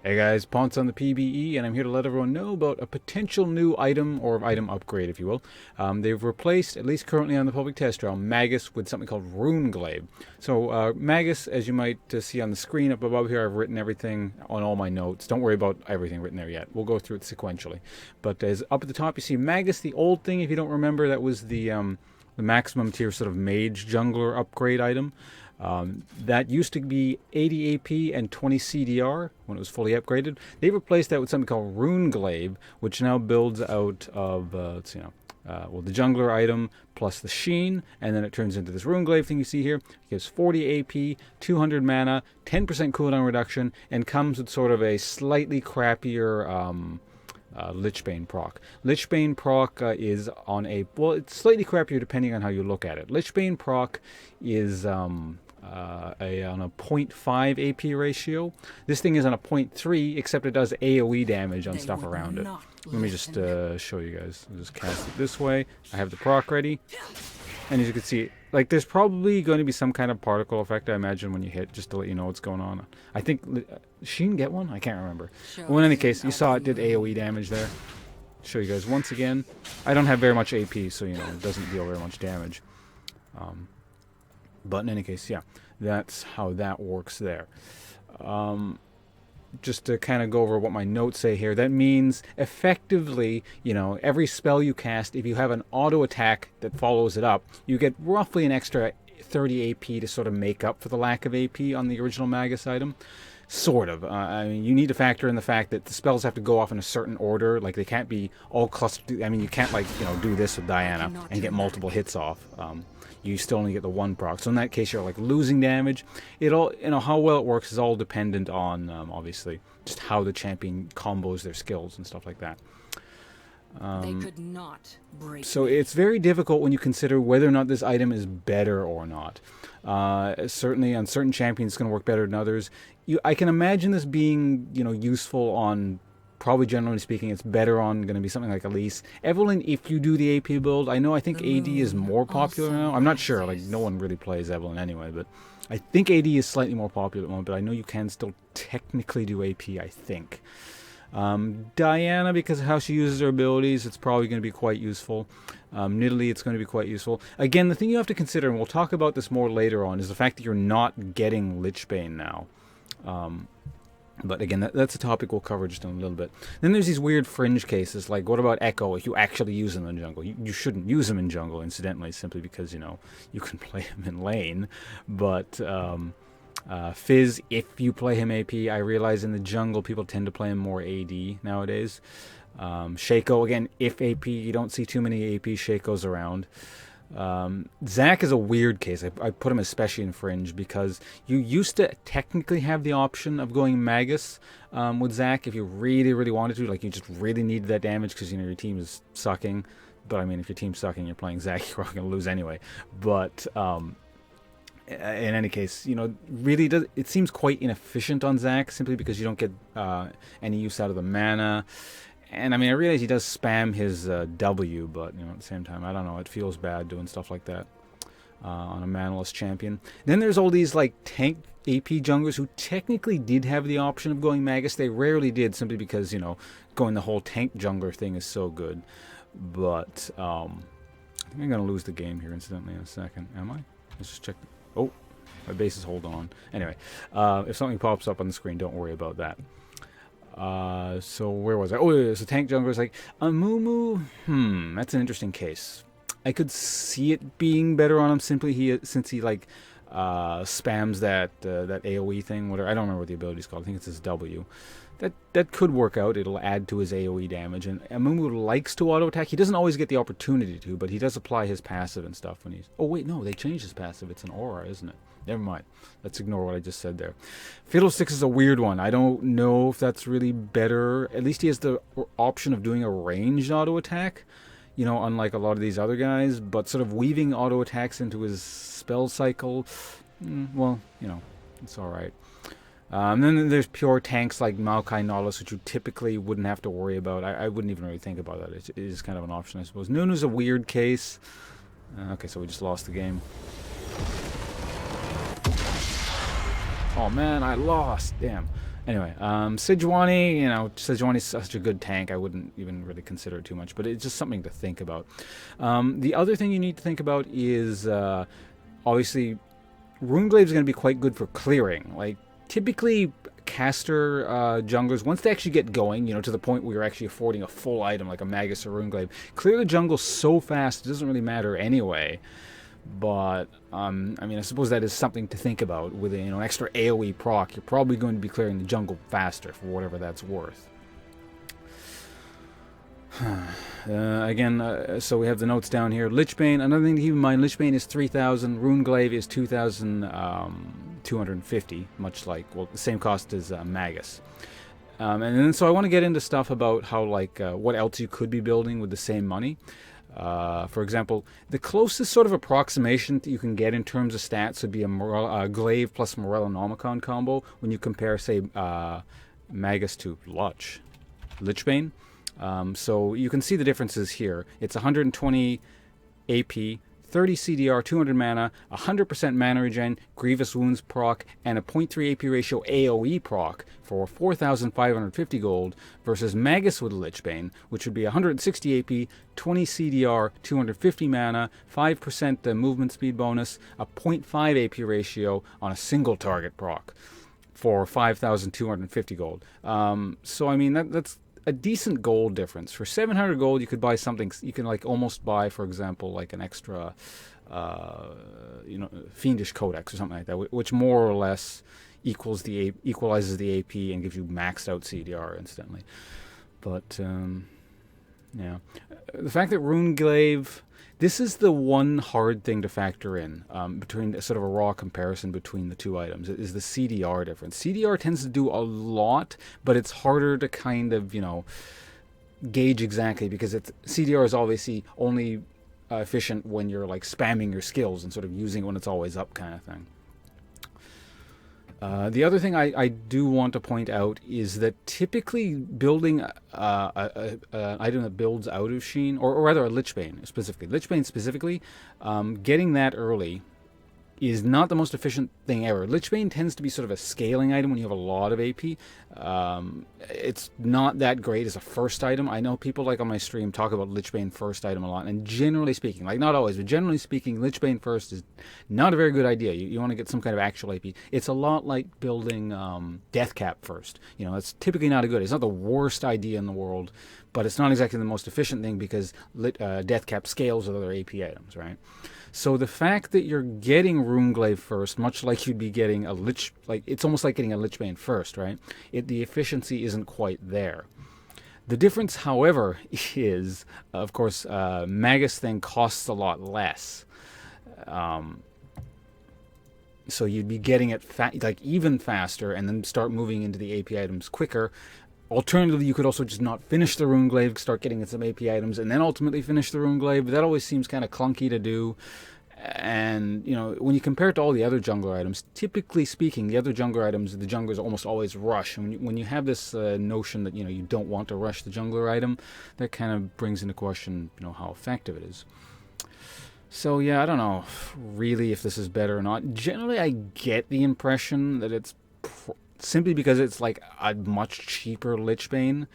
Hey guys, Ponce on the PBE, and I'm here to let everyone know about a potential new item, or item upgrade, if you will. They've replaced, at least currently on the public test trial, Magus with something called Runeglaive. So Magus, as you might see on the screen up above here, I've written everything on all my notes. Don't worry about everything written there yet. We'll go through it sequentially. But as up at the top, you see Magus, the old thing, if you don't remember, that was the maximum tier sort of mage jungler upgrade item. That used to be 80 AP and 20 CDR when it was fully upgraded. They replaced that with something called Runeglaive, which now builds out of the jungler item plus the sheen, and then it turns into this Runeglaive thing you see here. It gives 40 AP, 200 mana, 10% cooldown reduction, and comes with sort of a slightly crappier Lichbane proc. Lichbane proc is on a, well, it's slightly crappier depending on how you look at it. Lichbane proc is on a 0.5 AP ratio. This thing is on a 0.3, except it does AoE damage on stuff around it. Let me just show you guys. I'll just cast it this way. I have the proc ready. And as you can see, like, there's probably going to be some kind of particle effect, I imagine, when you hit, just to let you know what's going on. I think, she didn't get one? I can't remember. Well, in any case, you saw it did AoE damage there. Show you guys once again. I don't have very much AP, so, you know, it doesn't deal very much damage. But in any case, yeah, that's how that works there. Just to kind of go over what my notes say here, that means effectively, you know, every spell you cast, if you have an auto attack that follows it up, you get roughly an extra 30 AP to sort of make up for the lack of AP on the original Magus item. Sort of. I mean, you need to factor in the fact that the spells have to go off in a certain order. Like, they can't be all clustered. I mean, you can't, like, you know, do this with Diana and get multiple hits off. You still only get the one proc. So in that case, you're like losing damage. It all, you know, how well it works is all dependent on, obviously, just how the champion combos their skills and stuff like that. They could not break so it's very difficult when you consider whether or not this item is better or not. Certainly on certain champions it's going to work better than others. I can imagine this being, you know, useful on, probably generally speaking, it's better on going to be something like Elise. Evelyn, if you do the AP build, I think AD is more popular now. I'm not sure, like, no one really plays Evelyn anyway, but I think AD is slightly more popular at the moment, but I know you can still technically do AP, I think. Diana, because of how she uses her abilities, it's probably going to be quite useful. Nidalee, it's going to be quite useful. Again, the thing you have to consider, and we'll talk about this more later on, is the fact that you're not getting Lichbane now. But again, that's a topic we'll cover just in a little bit. Then there's these weird fringe cases, like what about Echo if you actually use him in jungle? You shouldn't use him in jungle, incidentally, simply because, you know, you can play him in lane. But Fizz, if you play him AP, I realize in the jungle people tend to play him more AD nowadays. Shaco, again, if AP, you don't see too many AP Shacos around. Zac is a weird case. I put him especially in Fringe because you used to technically have the option of going Magus with Zac if you really, really wanted to. Like, you just really needed that damage because, you know, your team is sucking. But, I mean, if your team's sucking, you're playing Zac, you're going to lose anyway. But in any case, you know, really it seems quite inefficient on Zac simply because you don't get any use out of the mana. And I mean, I realize he does spam his W, but, you know, at the same time, I don't know, it feels bad doing stuff like that on a manaless champion. Then there's all these, like, tank AP junglers who technically did have the option of going Magus. They rarely did, simply because, you know, going the whole tank jungler thing is so good. But I think I'm going to lose the game here, incidentally, in a second. Am I? Let's just check. Oh, my base is hold on. Anyway, if something pops up on the screen, don't worry about that. So where was I? Oh, yeah, so tank jungler is like Amumu. That's an interesting case. I could see it being better on him simply since he like spams that AOE thing. Whatever, I don't remember what the ability's called. I think it's his W. That could work out. It'll add to his AOE damage. And Amumu likes to auto attack. He doesn't always get the opportunity to, but he does apply his passive and stuff when he's. Oh wait, no, they changed his passive. It's an aura, isn't it? Never mind. Let's ignore what I just said there. Fiddlesticks is a weird one. I don't know if that's really better. At least he has the option of doing a ranged auto attack, you know, unlike a lot of these other guys. But sort of weaving auto attacks into his spell cycle, well, you know, it's all right. Then there's pure tanks like Maokai Nautilus, which you typically wouldn't have to worry about. I wouldn't even really think about that. It is kind of an option, I suppose. Nunu's a weird case. Okay, so we just lost the game. Oh man, I lost. Damn. Anyway, Sejuani, Sejuani's such a good tank, I wouldn't even really consider it too much, but it's just something to think about. The other thing you need to think about is, obviously, Runeglaive is going to be quite good for clearing. Like, typically, caster junglers, once they actually get going, to the point where you're actually affording a full item like a Magus or Runeglaive, clear the jungle so fast, it doesn't really matter anyway. But, I suppose that is something to think about. With an extra AoE proc, you're probably going to be clearing the jungle faster for whatever that's worth. Again, so we have the notes down here. Lichbane, another thing to keep in mind, Lichbane is 3,000, Runeglaive is 2,250, much like, well, the same cost as Magus. And then, so I want to get into stuff about how, what else you could be building with the same money. For example, the closest sort of approximation that you can get in terms of stats would be a Glaive plus Morellonomicon combo when you compare, say, Magus to Lichbane. So you can see the differences here. It's 120 AP, 30 CDR, 200 mana, 100% mana regen, Grievous Wounds proc, and a 0.3 AP ratio AoE proc for 4,550 gold versus Magus with Lichbane, which would be 160 AP, 20 CDR, 250 mana, 5% movement speed bonus, a 0.5 AP ratio on a single target proc for 5,250 gold. So I mean that's a decent gold difference. For 700 gold, you could buy something. You can almost buy, for example, like an extra, Fiendish Codex or something like that, which more or less equalizes the AP and gives you maxed out CDR instantly. But yeah, the fact that Runeglaive, this is the one hard thing to factor in between sort of a raw comparison between the two items, is the CDR difference. CDR tends to do a lot, but it's harder to kind of, gauge exactly because CDR is obviously only efficient when you're spamming your skills and sort of using it when it's always up kind of thing. The other thing I do want to point out is that typically building an item that builds out of Sheen, or rather a Lichbane specifically, getting that early is not the most efficient thing ever. Lichbane tends to be sort of a scaling item when you have a lot of AP. It's not that great as a first item. I know people on my stream talk about Lichbane first item a lot, and generally speaking, not always, but generally speaking, Lichbane first is not a very good idea. You want to get some kind of actual AP. It's a lot like building Deathcap first. That's typically not a good. It's not the worst idea in the world, but it's not exactly the most efficient thing because Deathcap scales with other AP items, right? So the fact that you're getting Runeglaive first, much like you'd be getting it's almost like getting a Lichbane first, right? The efficiency isn't quite there. The difference, however, is, of course, Magus thing costs a lot less. So you'd be getting it even faster and then start moving into the AP items quicker. Alternatively, you could also just not finish the Runeglaive, start getting some AP items, and then ultimately finish the Runeglaive. But that always seems kind of clunky to do. And, when you compare it to all the other jungler items, typically speaking, the other jungler items, the junglers almost always rush. And when you have this notion that, you don't want to rush the jungler item, that kind of brings into question, how effective it is. So, yeah, I don't know really if this is better or not. Generally, I get the impression that it's simply because it's a much cheaper Lichbane.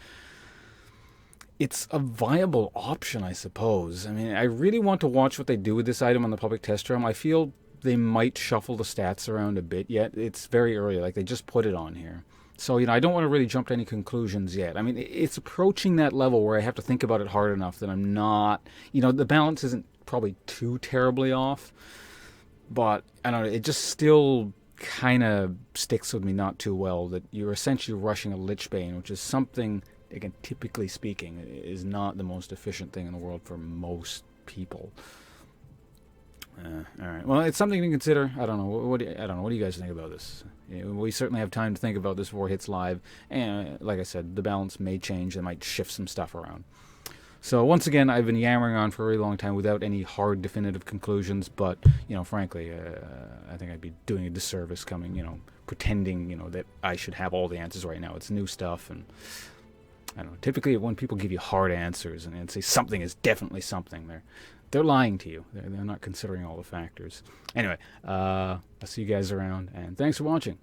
It's a viable option, I suppose. I mean, I really want to watch what they do with this item on the public test realm. I feel they might shuffle the stats around a bit yet. It's very early, they just put it on here. So, I don't want to really jump to any conclusions yet. I mean, it's approaching that level where I have to think about it hard enough that I'm not, the balance isn't probably too terribly off. But, I don't know, it just still kind of sticks with me not too well that you're essentially rushing a Lichbane, which is something, again, typically speaking, is not the most efficient thing in the world for most people. All right. Well, it's something to consider. I don't know. What do you guys think about this? We certainly have time to think about this before it hits live. And like I said, the balance may change. They might shift some stuff around. So once again, I've been yammering on for a really long time without any hard, definitive conclusions. But frankly, I think I'd be doing a disservice pretending that I should have all the answers right now. It's new stuff, and I don't know. Typically, when people give you hard answers and say something is definitely something, they're lying to you. They're not considering all the factors. Anyway, I'll see you guys around, and thanks for watching.